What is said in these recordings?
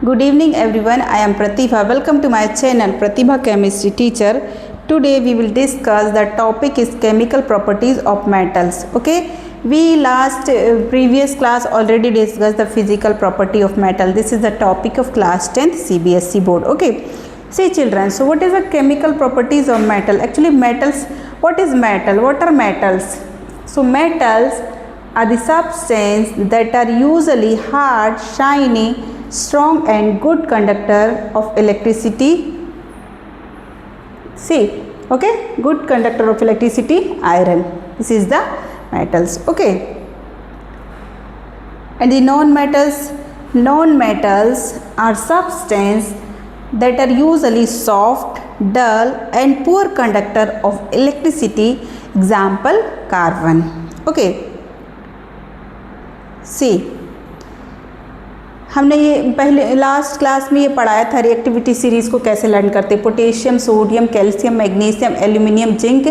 Good evening everyone, I am Pratibha. Welcome to my channel Pratibha Chemistry Teacher. Today we will discuss the topic is chemical properties of metals. Okay, we previous class already discussed the physical property of metal. This is the topic of class 10th CBSE board. Okay, see children, so what is the chemical properties of metal? Actually metals, what is metal? What are metals? So metals are the substance that are usually hard, shiny, strong and good conductor of electricity. See, okay, good conductor of electricity, iron. This is the metals. Okay, and the non-metals are substance that are usually soft, dull and poor conductor of electricity. Example, carbon. Okay, see, हमने ये पहले last class में ये पढ़ाया था reactivity series को कैसे learn करते हैं. Potassium, sodium, calcium, magnesium, aluminium, zinc,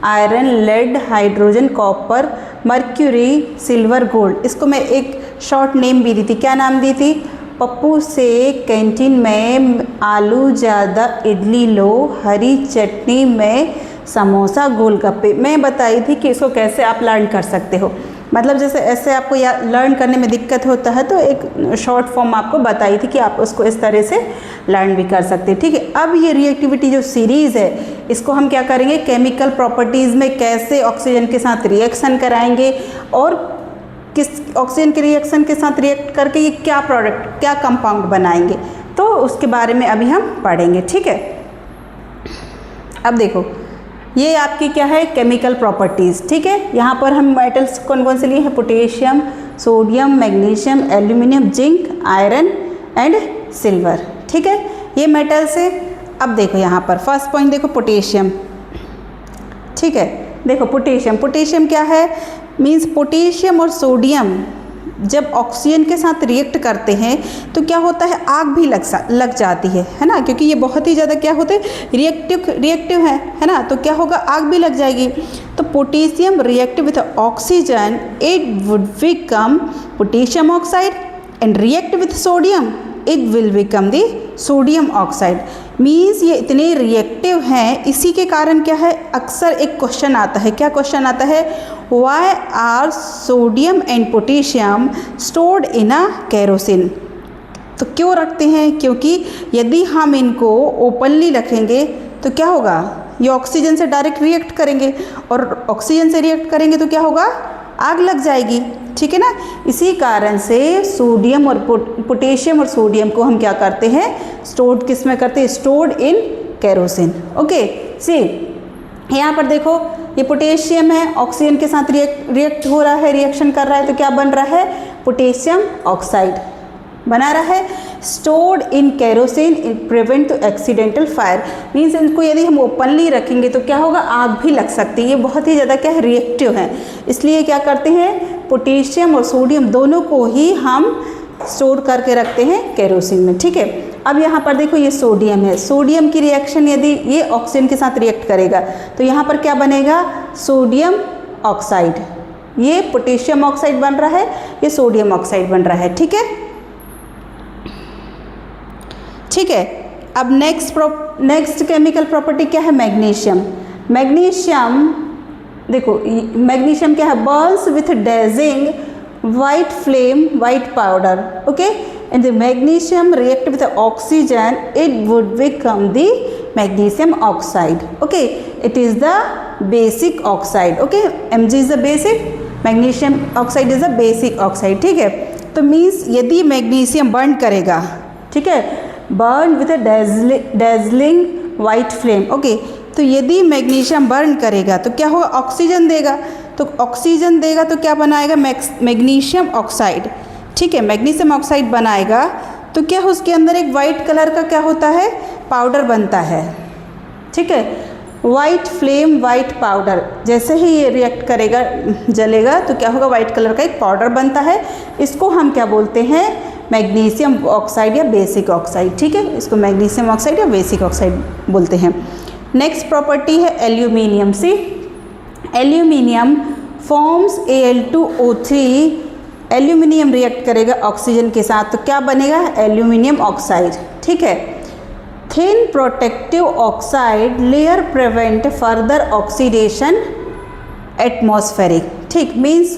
iron, lead, hydrogen, copper, mercury, silver, gold. इसको मैं एक शॉर्ट नेम भी दी थी. क्या नाम दी थी? पप्पू से कैंटीन में आलू ज़्यादा, इडली लो, हरी चटनी में समोसा, गोलगप्पे. मैं बताई थी कि इसको कैसे आप लर्न कर सकते हो. मतलब जैसे ऐसे आपको लर्न करने में दिक्कत होता है तो एक शॉर्ट फॉर्म आपको बताई थी कि आप उसको इस तरह से लर्न भी कर सकते हैं. ठीक है, अब ये रिएक्टिविटी जो सीरीज़ है इसको हम क्या करेंगे, केमिकल प्रॉपर्टीज़ में कैसे ऑक्सीजन के साथ रिएक्शन कराएंगे और किस ऑक्सीजन के रिएक्शन के साथ रिएक्ट करके ये क्या प्रोडक्ट, क्या कंपाउंड बनाएंगे, तो उसके बारे में अभी हम पढ़ेंगे. ठीक है, अब देखो ये आपकी क्या है, केमिकल प्रॉपर्टीज़. ठीक है, यहाँ पर हम मेटल्स कौन कौन से लिए हैं? Potassium, sodium, magnesium, aluminium, zinc, iron and silver. ठीक है, ये मेटल्स है. अब देखो यहाँ पर फर्स्ट पॉइंट देखो, पोटेशियम. ठीक है, देखो पोटेशियम क्या है, मीन्स पोटेशियम और सोडियम जब ऑक्सीजन के साथ रिएक्ट करते हैं तो क्या होता है, आग भी लग जाती है ना, क्योंकि ये बहुत ही ज़्यादा क्या होते हैं, रिएक्टिव है ना, तो क्या होगा, आग भी लग जाएगी. तो potassium react with oxygen, it would become potassium oxide and react with sodium, it will become the sodium oxide. Means ये इतने रिएक्टिव हैं, इसी के कारण क्या है, अक्सर एक क्वेश्चन आता है. क्या क्वेश्चन आता है? Why are sodium and potassium stored in a kerosene. तो क्यों रखते हैं? क्योंकि यदि हम इनको ओपनली रखेंगे तो क्या होगा, ये ऑक्सीजन से डायरेक्ट रिएक्ट करेंगे और ऑक्सीजन से रिएक्ट करेंगे तो क्या होगा, आग लग जाएगी. ठीक है ना, इसी कारण से सोडियम और पोटेशियम और सोडियम को हम क्या करते हैं, स्टोर्ड किस में करते हैं, स्टोर्ड इन केरोसिन. ओके, सी यहाँ पर देखो ये पोटेशियम है, ऑक्सीजन के साथ रिएक्ट हो रहा है, रिएक्शन कर रहा है, तो क्या बन रहा है, पोटेशियम ऑक्साइड बना रहा है. Stored in kerosene, it prevent to accidental fire. Means इनको यदि हम ओपनली रखेंगे तो क्या होगा, आग भी लग सकती है. ये बहुत ही ज़्यादा क्या है, रिएक्टिव है. इसलिए क्या करते हैं, पोटेशियम और सोडियम दोनों को ही हम स्टोर करके रखते हैं केरोसिन में. ठीक है, अब यहाँ पर देखो ये सोडियम है. सोडियम की रिएक्शन यदि ये ऑक्सीजन के साथ रिएक्ट करेगा तो यहाँ पर क्या बनेगा, सोडियम ऑक्साइड. ये पोटेशियम ऑक्साइड बन रहा है, ये सोडियम ऑक्साइड बन रहा है. ठीक है, ठीक है. अब नेक्स्ट केमिकल प्रॉपर्टी क्या है, मैग्नीशियम. मैग्नीशियम देखो, मैग्नीशियम क्या है, burns with dazzling white flame, white powder. Okay, and the magnesium react with the oxygen, it would become the magnesium oxide. Okay, it is the basic oxide. Okay, Mg is the basic, magnesium oxide is the basic oxide. ठीक है, तो means यदि magnesium burn करेगा, ठीक है, burn with a dazzling white flame. Okay, तो यदि magnesium burn करेगा तो क्या होगा, ऑक्सीजन देगा. तो ऑक्सीजन देगा तो क्या बनाएगा, मैग्नीशियम ऑक्साइड. ठीक है, मैग्नीशियम ऑक्साइड बनाएगा तो क्या है, उसके अंदर एक वाइट कलर का क्या होता है, पाउडर बनता है. ठीक है, वाइट फ्लेम, वाइट पाउडर. जैसे ही ये रिएक्ट करेगा, जलेगा तो क्या होगा, वाइट कलर का एक पाउडर बनता है. इसको हम क्या बोलते हैं, मैग्नीशियम ऑक्साइड या बेसिक ऑक्साइड. ठीक है, इसको मैग्नीशियम ऑक्साइड या बेसिक ऑक्साइड बोलते हैं. नेक्स्ट प्रॉपर्टी है aluminium. See, aluminium forms Al2O3 aluminium react करेगा ऑक्सीजन के साथ तो क्या बनेगा, एल्यूमिनियम ऑक्साइड। ठीक है, thin protective oxide layer prevent further oxidation atmospheric. ठीक, मीन्स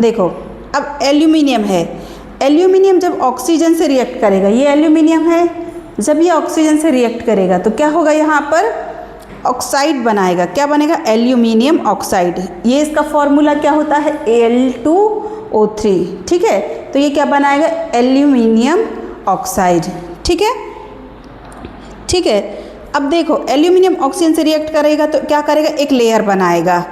देखो अब एल्यूमिनियम है, एल्यूमिनियम जब ऑक्सीजन से रिएक्ट करेगा, ये एल्यूमिनियम है, जब ये ऑक्सीजन से रिएक्ट करेगा तो क्या होगा, यहाँ पर ऑक्साइड बनाएगा, क्या बनेगा, एल्यूमिनियम ऑक्साइड। ये इसका फॉर्मूला क्या होता है, Al2O3। ठीक है, तो ये क्या बनाएगा, एल्यूमिनियम ऑक्साइड। ठीक है, ठीक है। अब देखो एल्यूमिनियम ऑक्सीजन से रिएक्ट करेगा तो क्या करेगा, एक लेयर बनाएगा,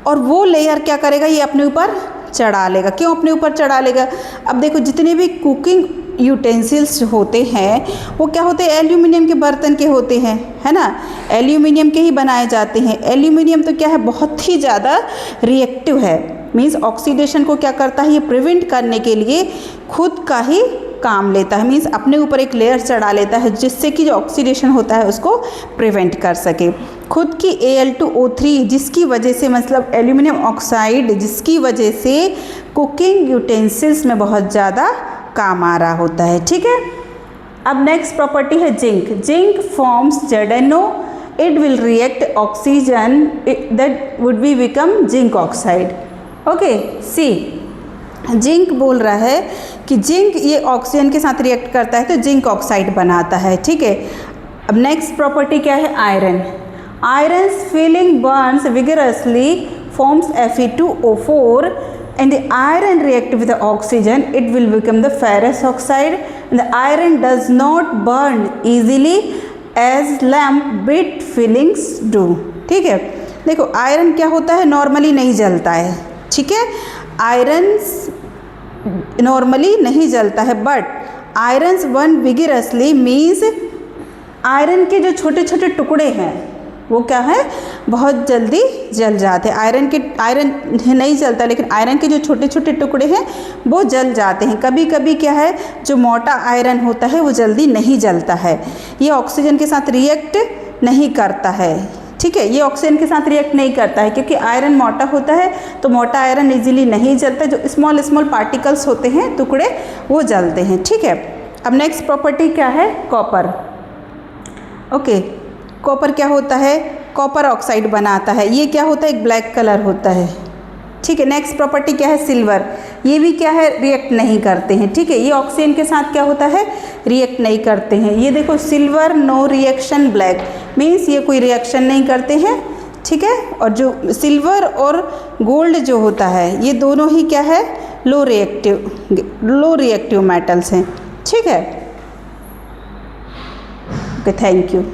और वो लेयर क्या करेगा, ये अपने ऊपर चढ़ा लेगा। क्यों अपने ऊपर चढ़ा लेगा, अब देखो जितने भी कुकिंग यूटेंसिल्स होते हैं वो क्या होते हैं, एल्यूमिनियम के बर्तन के होते हैं, है ना, एल्यूमिनियम के ही बनाए जाते हैं। एल्यूमिनियम तो क्या है, बहुत ही ज़्यादा रिएक्टिव है, मीन्स ऑक्सीडेशन को क्या करता है, ये प्रिवेंट करने के लिए खुद का ही काम लेता है, मीन्स अपने ऊपर एक लेयर चढ़ा लेता है जिससे कि जो ऑक्सीडेशन होता है उसको प्रिवेंट कर सके। खुद की Al2O3 जिसकी वजह से, मतलब एल्यूमिनियम ऑक्साइड जिसकी वजह से कुकिंग यूटेंसिल्स में बहुत ज़्यादा काम आ रहा होता है। ठीक है, अब नेक्स्ट प्रॉपर्टी है zinc. Zinc forms ZnO, it will react oxygen that would be become zinc oxide. Okay, see zinc बोल रहा है कि जिंक ये ऑक्सीजन के साथ रिएक्ट करता है तो जिंक ऑक्साइड बनाता है। ठीक है, अब नेक्स्ट प्रॉपर्टी क्या है, iron. Irons feeling Burns vigorously forms Fe2O4 and the iron react with the oxygen, it will become the ferrous oxide, and the iron does not burn easily as lamp bit fillings do। ठीक है, देखो iron क्या होता है, normally नहीं जलता है। ठीक है, आयरन्स नॉर्मली नहीं जलता है, but irons burn vigorously means iron के जो छोटे छोटे टुकड़े हैं वो क्या है, बहुत जल्दी जल जाते हैं। आयरन नहीं जलता, लेकिन आयरन के जो छोटे छोटे टुकड़े हैं वो जल जाते हैं। कभी कभी क्या है, जो मोटा आयरन होता है वो जल्दी नहीं जलता है, ये ऑक्सीजन के साथ रिएक्ट नहीं करता है। ठीक है, ये ऑक्सीजन के साथ रिएक्ट नहीं करता है क्योंकि आयरन मोटा होता है, तो मोटा आयरन इजीली नहीं जलता, जो स्मॉल स्मॉल पार्टिकल्स होते हैं, टुकड़े, वो जलते हैं। ठीक है, अब नेक्स्ट प्रॉपर्टी क्या है, कॉपर। ओके, कॉपर क्या होता है, कॉपर ऑक्साइड बनाता है। ये क्या होता है, एक ब्लैक कलर होता है। ठीक है, नेक्स्ट प्रॉपर्टी क्या है, सिल्वर। ये भी क्या है, रिएक्ट नहीं करते हैं। ठीक है, ये ऑक्सीजन के साथ क्या होता है, रिएक्ट नहीं करते हैं। ये देखो silver no reaction black, means ये कोई रिएक्शन नहीं करते हैं। ठीक है, और जो सिल्वर और गोल्ड जो होता है ये दोनों ही क्या है, लो रिएक्टिव मेटल्स हैं। ठीक है, ओके, थैंक यू।